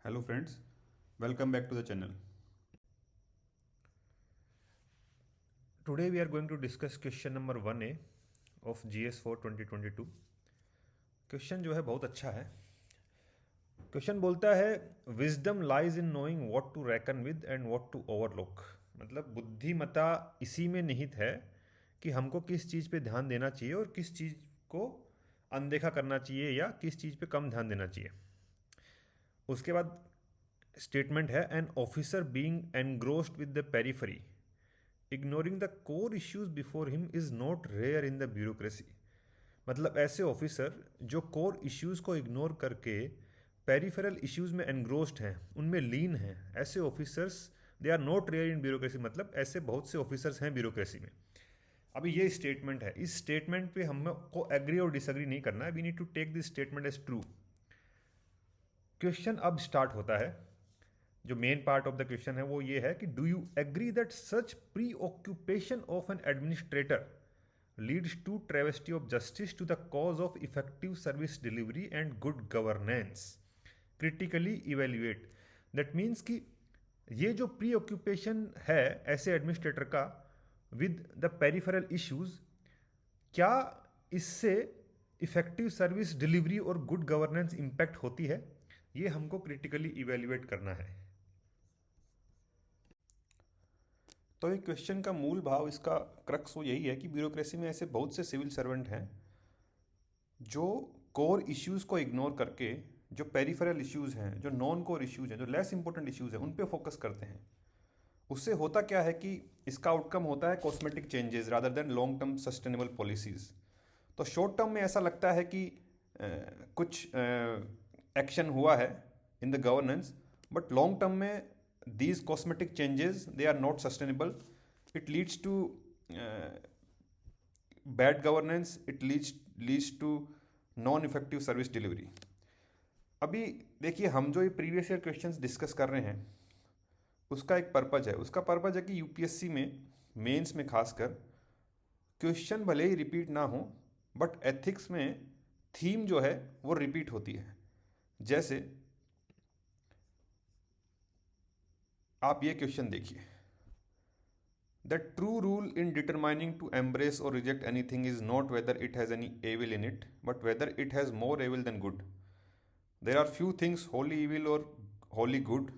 Hello friends, welcome back to the channel. Today we are going to discuss question number 1A of GS4 2022. Question जो है बहुत अच्छा है. Question बोलता है wisdom lies in knowing what to reckon with and what to overlook. मतलब बुद्धिमता इसी में निहित है कि हमको किस चीज़ पे ध्यान देना चाहिए और किस चीज़ को अनदेखा करना चाहिए या किस चीज़ पे कम ध्यान देना चाहिए. उसके बाद स्टेटमेंट है an officer being engrossed with the periphery ignoring the core issues before him is not rare in the bureaucracy. मतलब ऐसे ऑफिसर जो कोर इश्यूज को इग्नोर करके पेरिफेरल इश्यूज में एनग्रोस्ड हैं, उनमें लीन हैं, ऐसे officers they are not rare in bureaucracy. मतलब ऐसे बहुत से ऑफिसर्स हैं ब्यूरोक्रेसी में. अभी ये स्टेटमेंट है, इस स्टेटमेंट पे हमको एग्री और डिसएग्री नहीं करना है. We need to take this statement as true. Question अब स्टार्ट होता है. जो main part of the question है वो ये है कि do you agree that such preoccupation of an administrator leads to travesty of justice to the cause of effective service delivery and good governance. Critically evaluate. That means कि ये जो pre occupation है ऐसे administrator का with the peripheral issues, क्या इससे effective service delivery और good governance impact होती है, ये हमको क्रिटिकली इवेल्युएट करना है. तो ये क्वेश्चन का मूल भाव, इसका क्रक्स वो यही है कि ब्यूरोक्रेसी में ऐसे बहुत से सिविल सर्वेंट हैं जो कोर इश्यूज़ को इग्नोर करके जो पेरिफेरल इश्यूज़ हैं, जो नॉन कोर इश्यूज़ हैं, जो लेस इंपॉर्टेंट इश्यूज़ हैं, उन पे फोकस करते हैं. उससे होता क्या है कि इसका आउटकम होता है cosmetic changes rather than long term sustainable policies. तो शॉर्ट टर्म में ऐसा लगता है कि कुछ एक्शन हुआ है in the governance, but long term में these cosmetic changes they are not sustainable. It leads to bad governance. It leads to non effective service delivery. अभी देखिए, हम जो ये प्रीवियस ईयर क्वेश्चंस डिस्कस कर रहे हैं उसका एक पर्पज है. उसका पर्पज है कि यूपीएससी में मेंस में खासकर क्वेश्चन भले ही रिपीट ना हो, बट एथिक्स में थीम जो है वो रिपीट होती है. जैसे आप ये क्वेश्चन देखिए, the true rule in determining to embrace or reject anything is not whether it has any evil in it but whether it has more evil than good. There are few things wholly evil or wholly good.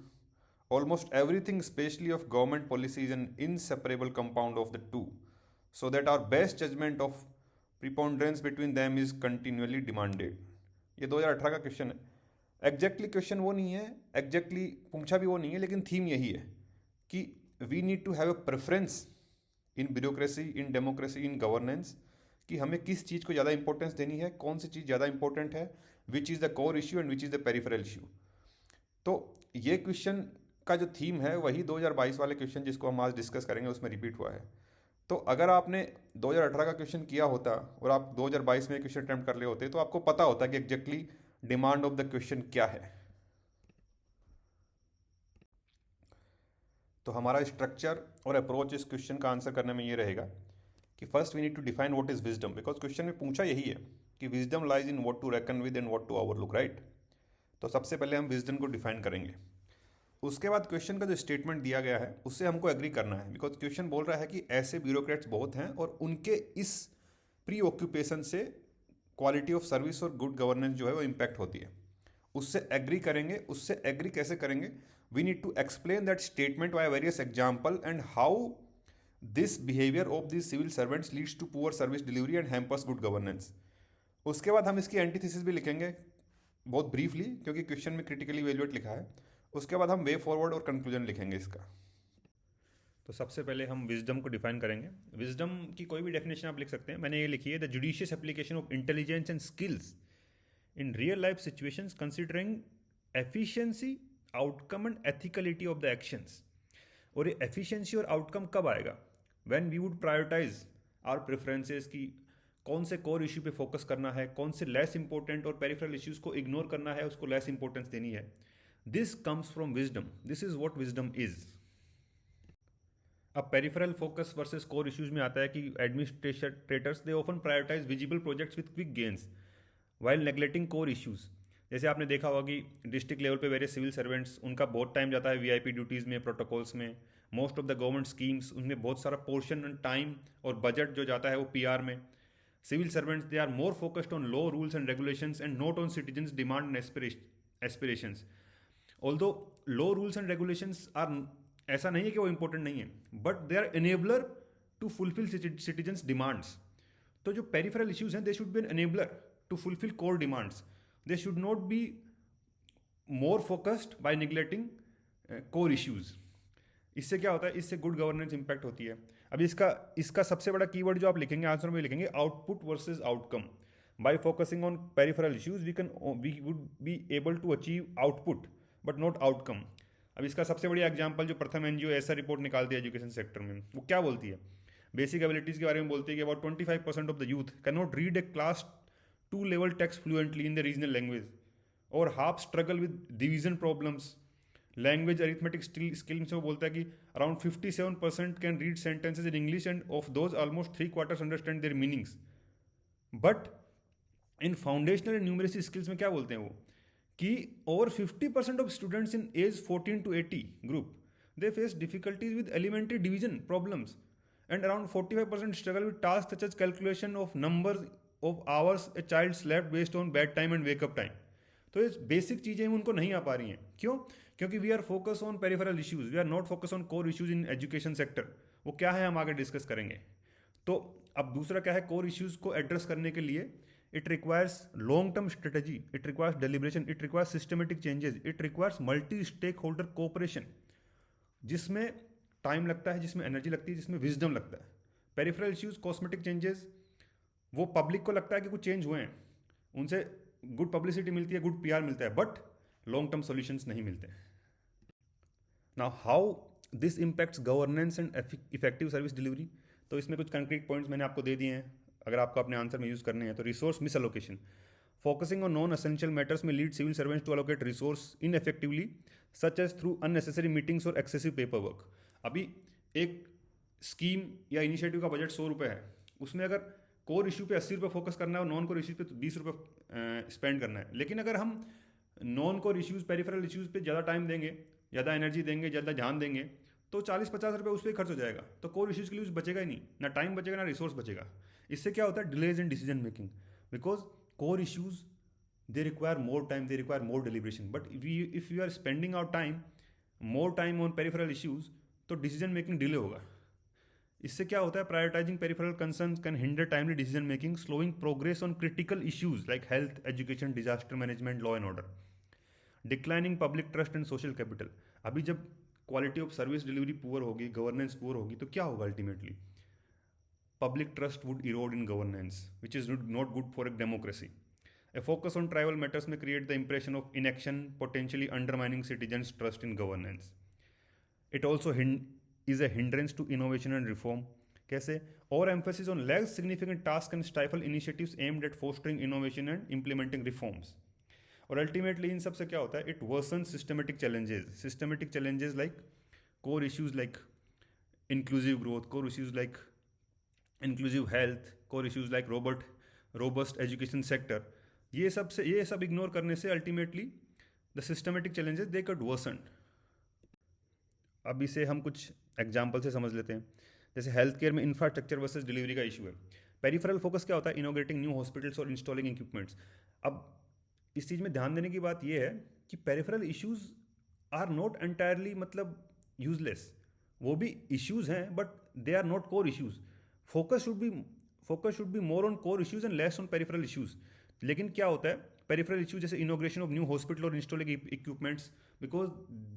Almost everything especially of government policy is an inseparable compound of the two, so that our best judgment of preponderance between them is continually demanded. ये 2018 का question है. Exactly question वो नहीं है, exactly पूछा भी वो नहीं है, लेकिन थीम यही है कि we need to have a preference in bureaucracy, in democracy, in governance, कि हमें किस चीज़ को ज़्यादा इंपॉर्टेंस देनी है, कौन सी चीज़ ज़्यादा इंपॉर्टेंट है, which is the core issue and which is the peripheral issue. तो ये क्वेश्चन का जो थीम है वही 2022 वाले क्वेश्चन जिसको हम आज डिस्कस करेंगे उसमें रिपीट हुआ है. तो अगर आपने 2018 का क्वेश्चन किया होता और आप 2022 में क्वेश्चन अटैम्प्ट कर रहे होते तो आपको पता होता कि exactly demand of the question क्या है. तो हमारा स्ट्रक्चर और अप्रोच इस क्वेश्चन का आंसर करने में ये रहेगा कि first we need to define what is wisdom, because question में पूछा यही है कि wisdom lies in what to reckon with and what to overlook, right. तो सबसे पहले हम विजडम को डिफाइन करेंगे. उसके बाद क्वेश्चन का जो स्टेटमेंट दिया गया है उससे हमको एग्री करना है, बिकॉज क्वेश्चन बोल रहा है कि ऐसे ब्यूरोक्रेट्स बहुत हैं और उनके इस प्री ऑक्यूपेशन से क्वालिटी ऑफ सर्विस और गुड गवर्नेंस जो है वो इम्पैक्ट होती है. उससे एग्री करेंगे. उससे एग्री कैसे करेंगे? We need to explain that statement by various example and how this behaviour of this civil servants leads to poor service delivery and hampers good governance. उसके बाद हम इसकी एंटीथेसिस भी लिखेंगे बहुत ब्रीफली, क्योंकि क्वेश्चन में क्रिटिकली इवैल्यूएट लिखा है. उसके बाद हम वे फॉरवर्ड और कंक्लूजन लिखेंगे इसका. तो सबसे पहले हम विजडम को डिफाइन करेंगे. विजडम की कोई भी डेफिनेशन आप लिख सकते हैं. मैंने ये लिखी है, the judicious application of intelligence and skills in real life situations considering efficiency, outcome and ethicality of the actions. और ये efficiency और outcome कब आएगा? when we would prioritize our preferences की कौन से core issue पे focus करना है, कौन से less important और peripheral issues को ignore करना है, उसको less importance देनी है. This comes from wisdom. This is what wisdom is. अब peripheral focus versus core issues में आता है कि administrators they often prioritise visible projects with quick gains while neglecting core issues. जैसे आपने देखा होगा कि डिस्ट्रिक्ट लेवल पे वेरियस सिविल सर्वेंट्स, उनका बहुत टाइम जाता है वीआईपी ड्यूटीज़ में, प्रोटोकॉल्स में। Most of the government schemes, उनमें बहुत सारा पोर्शन एंड टाइम और बजट जो जाता है वो पीआर में। Civil servants, they are more focused on law, rules and regulations and not on citizens demand and aspirations. Although law, rules and regulations are, ऐसा नहीं है कि वो इंपॉर्टेंट नहीं है, but they are enabler to fulfil citizens demands. तो जो peripheral issues हैं, they should be an enabler to fulfil core demands. They should not be more focused by neglecting core issues. इससे क्या होता है, इससे गुड गवर्नेंस इंपैक्ट होती है। अभी इसका सबसे बड़ा कीवर्ड जो आप लिखेंगे आंसर में, लिखेंगे output versus outcome. By focusing on peripheral issues we would be able to achieve output but not outcome. अब इसका सबसे बढ़िया एग्जांपल जो प्रथम एनजीओ ऐसा रिपोर्ट निकालती है एजुकेशन सेक्टर में, वो क्या बोलती है, बेसिक एबिलिटीज के बारे में बोलती है कि about 25% of the youth can not read a class 2 level text fluently in the regional language, और half struggle with division problems. Language arithmetic skill से वो बोलता है कि around 57% can read sentences in English and of those almost 3/4 understand their meanings. But in foundational and numeracy skills में क्या बोलते हैं वो, कि over 50% of students in age 14 to 80 group, they face difficulties with elementary division problems, and around 45% struggle with tasks such as calculation of numbers of hours a child slept based on bed time and wake up time। तो ये basic चीज़ें उनको नहीं आ पा रही हैं। क्यों? क्योंकि we are focus on peripheral issues, we are not focus on core issues in education sector. वो क्या है हम आगे डिस्कस करेंगे। तो अब दूसरा क्या है, कोर इश्यूज को एड्रेस करने के लिए it requires long term strategy, it requires deliberation, it requires systematic changes, it requires multi stakeholder cooperation, जिसमें टाइम लगता है, जिसमें एनर्जी लगती है, जिसमें विजडम लगता है। पेरिफेरल इश्यूज, कॉस्मेटिक चेंजेस, वो पब्लिक को लगता है कि कुछ चेंज हुए हैं, उनसे गुड पब्लिसिटी मिलती है, गुड पीआर मिलता है, बट लॉन्ग टर्म सॉल्यूशंस नहीं मिलते। Now how this impacts governance and effective service delivery. तो इसमें कुछ कंक्रीट पॉइंट्स मैंने आपको दे दिए हैं, अगर आपको अपने आंसर में यूज करने हैं तो। Resource misallocation, focusing on non essential matters में lead civil servants to allocate resource ineffectively, such as through unnecessary meetings और एक्सेसिव पेपर वर्क। अभी एक स्कीम या इनिशिएटिव का बजट 100 रुपये है, उसमें अगर कोर इशू पे 80 रुपये फोकस करना है और नॉन कोर इश्यूज पे 20 रुपये स्पेंड करना है। लेकिन अगर हम non core issues, peripheral issues पे ज़्यादा टाइम देंगे, ज़्यादा एनर्जी देंगे, ज़्यादा ध्यान देंगे, तो 40-50 रुपये उस पर खर्च हो जाएगा। तो कोर इश्यूज के लिए बचेगा ही नहीं, ना टाइम बचेगा ना रिसोर्स बचेगा। इससे क्या होता है, delays in decision making, because core issues they require more time, they require more deliberation. But if you are spending our time, more time on peripheral issues, तो डिसीजन मेकिंग डिले होगा। इससे क्या होता है, prioritising peripheral concerns can hinder timely decision making, slowing progress on critical issues like health, education, disaster management, law and order. Declining public trust and social capital. अभी जब quality of service delivery poor होगी, governance poor होगी, तो क्या होगा ultimately, public trust would Erode in governance, which is not good for a democracy. A focus on tribal matters may create the impression of inaction, potentially undermining citizens' trust in governance. It also is a hindrance to innovation and reform. कैसे? Overemphasis on less significant tasks can stifle initiatives aimed at fostering innovation and implementing reforms. और ultimately इन सब से क्या होता है, it worsens systematic challenges like core issues like inclusive growth, core issues like inclusive health, core issues like robust education sector. ये सब ignore करने से अल्टीमेटली द सिस्टमेटिक चैलेंजेस दे कड वर्सन। अब इसे हम कुछ एग्जांपल से समझ लेते हैं। जैसे हेल्थ केयर में इंफ्रास्ट्रक्चर वर्सेस डिलीवरी का इशू है। पेरिफेरल फोकस क्या होता है, इनोग्रेटिंग न्यू हॉस्पिटल्स और इंस्टॉलिंग इक्विपमेंट्स। अब इस चीज़ में ध्यान देने की बात यह है कि peripheral issues are not entirely मतलब यूजलेस, वो भी इश्यूज हैं but they are not core issues. Focus should be more on core issues and less on peripheral issues. लेकिन क्या होता है, पेरिफेरल इश्यूज जैसे इनोग्रेशन ऑफ न्यू हॉस्पिटल और installing equipments, because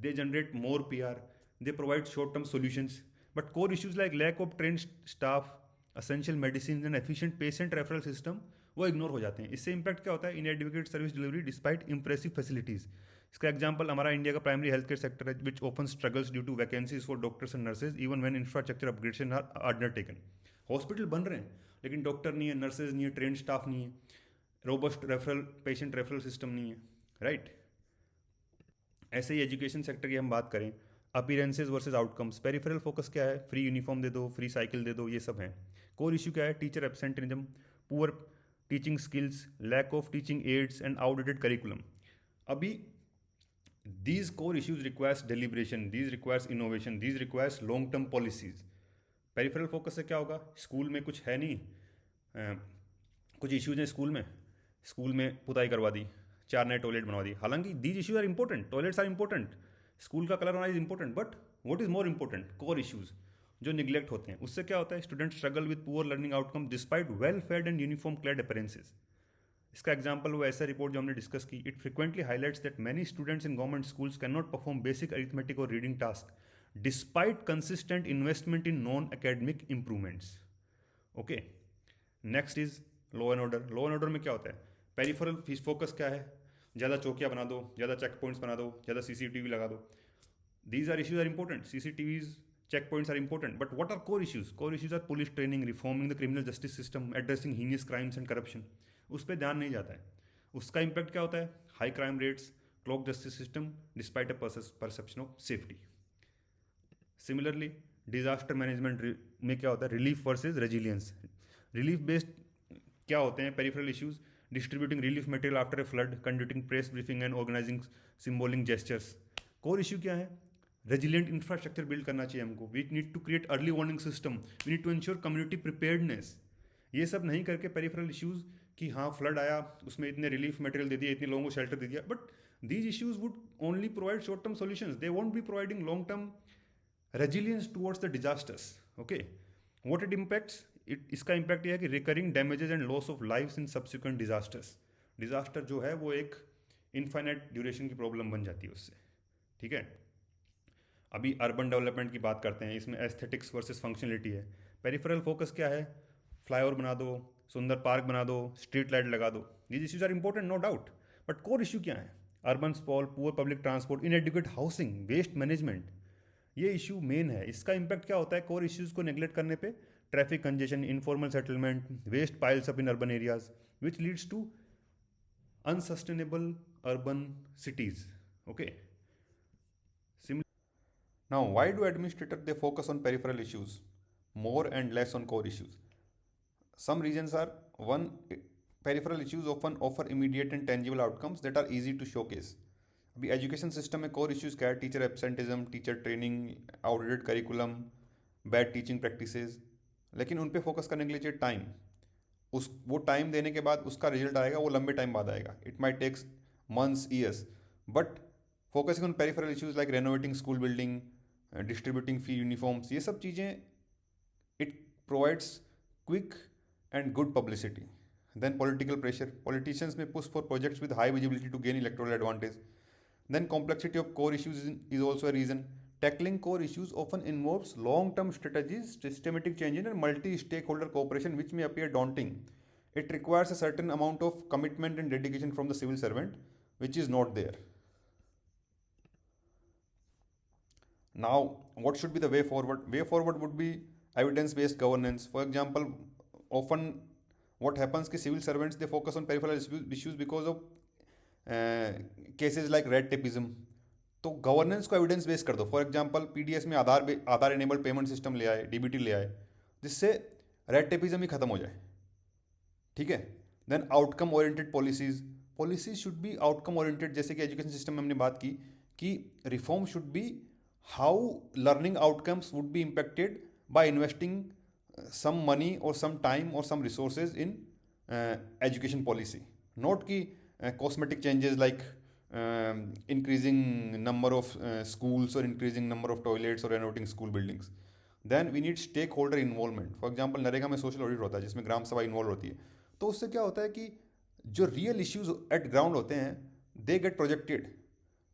they generate more PR, they provide short term solutions. But core issues like lack of train staff, essential medicine and efficient patient referral system वो ignore हो जाते हैं। इससे impact क्या होता है, inadequate service delivery despite impressive facilities. इसका example हमारा इंडिया का प्राइमरी हेल्थ केयर सेक्टर है, which often struggles due to vacancies for doctors and nurses even when infrastructure upgradation are undertaken. Hospital बन रहे हैं लेकिन डॉक्टर नहीं है, नर्सेज नहीं है, ट्रेन स्टाफ नहीं है, रोबस्ट पेशेंट रेफरल सिस्टम नहीं है, राइट। ऐसे ही एजुकेशन सेक्टर की हम बात करें, appearances versus outcomes. Peripheral focus क्या है, फ्री यूनिफॉर्म दे दो, फ्री साइकिल दे दो, ये सब है। कोर इशू क्या है, teacher absenteeism, poor teaching skills, lack of teaching aids and outdated curriculum. अभी these core issues requires deliberation, these requires innovation, these requires long term policies. Peripheral focus से क्या होगा? स्कूल में कुछ है नहीं, कुछ इश्यूज हैं स्कूल में पुताई करवा दी, 4 नए टॉयलेट बनवा दी. हालांकि these issues are important, toilets are important, school का कलर होना is important, but what is more important? Core issues जो निगलेक्ट होते हैं. उससे क्या होता है? Student struggle with poor learning outcome despite well fed and uniform clad appearances. इसका एग्जाम्पल वो ऐसा रिपोर्ट जो हमने डिस्कस की. It frequently highlights that many students in government schools can not perform basic arithmetic और reading task despite consistent investment in non academic improvements. Okay, next is law and order. Law and order में क्या होता है? Peripheral focus क्या है? ज़्यादा चौकियाँ बना दो, ज़्यादा चेक पॉइंट्स बना दो, ज़्यादा CCTV लगा दो. These are issues are important, CCTVs, check points are important, but what are core issues? Core issues are police training, reforming the criminal justice system, addressing heinous crimes and corruption. उस पर ध्यान नहीं जाता है. उसका impact क्या होता है? High crime rates, clock justice system despite a perception of safety. Similarly disaster management में क्या होता है? Relief versus resilience. Relief based क्या होते हैं peripheral issues? Distributing relief material after a flood, conducting press briefing and organising symbolic gestures. Core issue क्या है? Resilient infrastructure build करना चाहिए हमको. We need to create early warning system, we need to ensure community preparedness. ये सब नहीं करके peripheral issues कि हाँ फ्लड आया, उसमें इतने रिलीफ मटेरियल दे दिया, इतने लोगों को शेल्टर दे दिया, but these issues would only provide short term solutions. They won't be providing long term resilience towards the disasters. Okay, what it impacts? इसका इम्पैक्ट ये है कि recurring damages and loss of lives in subsequent disasters. Disaster जो है वो एक infinite duration की problem बन जाती है उससे. ठीक है, अभी अर्बन डेवलपमेंट की बात करते हैं. इसमें एस्थेटिक्स वर्सेस फंक्शनलिटी है. पेरिफेरल फोकस क्या है? फ्लाईओवर बना दो, सुंदर पार्क बना दो, स्ट्रीट लाइट लगा दो. These issues are important, no doubt, but core issue क्या है? Urban sprawl, poor public transport, inadequate housing, waste management. ये इशू मेन है. इसका इम्पैक्ट क्या होता है कोर इश्यूज को नेग्लेक्ट करने पे? Traffic congestion, informal settlement, waste piles up in urban areas which leads to unsustainable urban cities. Okay, now why do administrators they focus on peripheral issues more and less on core issues? Some reasons are: one, peripheral issues often offer immediate and tangible outcomes that are easy to showcase. अभी education system में core issues क्या है? Teacher absenteeism, teacher training, outdated curriculum, bad teaching practices. लेकिन उन पे focus करने के लिए चाहिए टाइम. वो टाइम देने के बाद उसका रिजल्ट आएगा, वो लंबे टाइम बाद आएगा. It might takes months, years. But focusing on peripheral issues like renovating school building, distributing free uniforms, ये सब चीज़ें it provides quick and good publicity. Then political pressure, politicians में push for projects with high visibility to gain electoral advantage. Then complexity of core issues is also a reason. Tackling core issues often involves long term strategies, systematic changes and multi stakeholder cooperation विच में appear daunting. It requires a certain amount of commitment and dedication from the civil servant, which is not there. Now, what should be the way forward? Way forward would be evidence-based governance. For example, often what happens कि civil servants they focus on peripheral issues because of cases like red tapeism. तो governance को evidence based कर दो. For example PDS में आधार enabled payment system ले आए, DBT ले आए, जिससे रेड टेपिज्म ही खत्म हो जाए. ठीक है. Then outcome oriented policies should be outcome oriented. जैसे कि एजुकेशन सिस्टम में हमने बात की कि reform should be how learning outcomes would be impacted by investing some money और सम टाइम और some resources in education policy. Note की cosmetic changes like increasing number of schools or increasing number of toilets or renovating school buildings. Then we need stakeholder involvement. For example, NREGA में social audit होता है जिसमें ग्राम सभा involve होती है. तो उससे क्या होता है कि जो रियल इश्यूज एट ग्राउंड होते हैं दे गेट प्रोजेक्टेड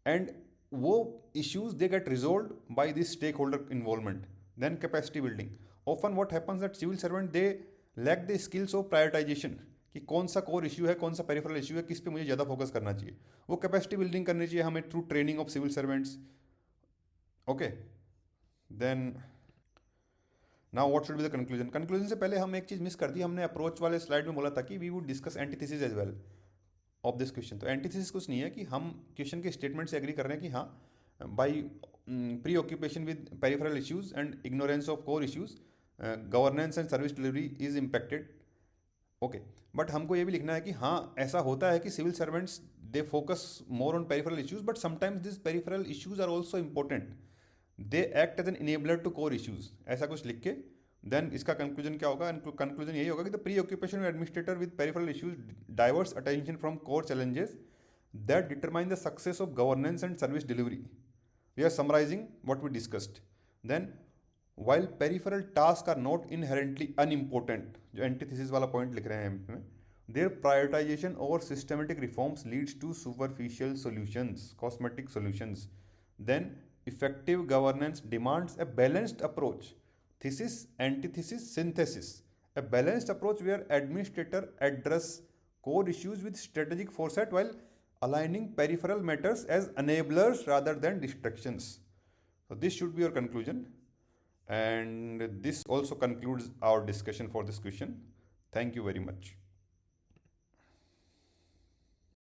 एंड वो issues they get resolve by this stakeholder involvement. Then capacity building. Often what happens that civil servant they lack the skills of prioritization कि कौन सा core issue है, कौन सा peripheral issue है, किस पे मुझे ज़्यादा फोकस करना चाहिए. वो कैपेसिटी बिल्डिंग करनी चाहिए हमें through training of civil servants. Okay. Then now what should be the conclusion. Conclusion से पहले हम एक चीज़ मिस कर दी. हमने अप्रोच वाले स्लाइड में बोला था कि we would discuss antithesis as well of this question. तो एंटीथेसिस कुछ नहीं है कि हम क्वेश्चन के स्टेटमेंट से एग्री कर रहे हैं कि हाँ by pre occupation with peripheral issues and ignorance of core issues governance and service delivery is impacted. Okay, but हमको ये भी लिखना है कि हाँ ऐसा होता है कि civil servants they focus more on peripheral issues, but sometimes this peripheral issues are also important, they act as an enabler to core issues, ऐसा कुछ लिख के देन इसका कंक्लूजन क्या होगा? कंक्लूजन यही होगा कि the pre occupation administrator with peripheral issues diverse attention from core challenges that determine the success of governance and service delivery. We are summarizing what we discussed. Then, while peripheral tasks are not inherently unimportant, जो antithesis वाला point लिख रहे हैं हम, their prioritization over systematic reforms leads to superficial solutions, cosmetic solutions. Then, effective governance demands a balanced approach. Thesis, antithesis, synthesis. A balanced approach where administrator address core issues with strategic foresight while aligning peripheral matters as enablers rather than distractions. So this should be your conclusion, and this also concludes our discussion for this question. Thank you very much.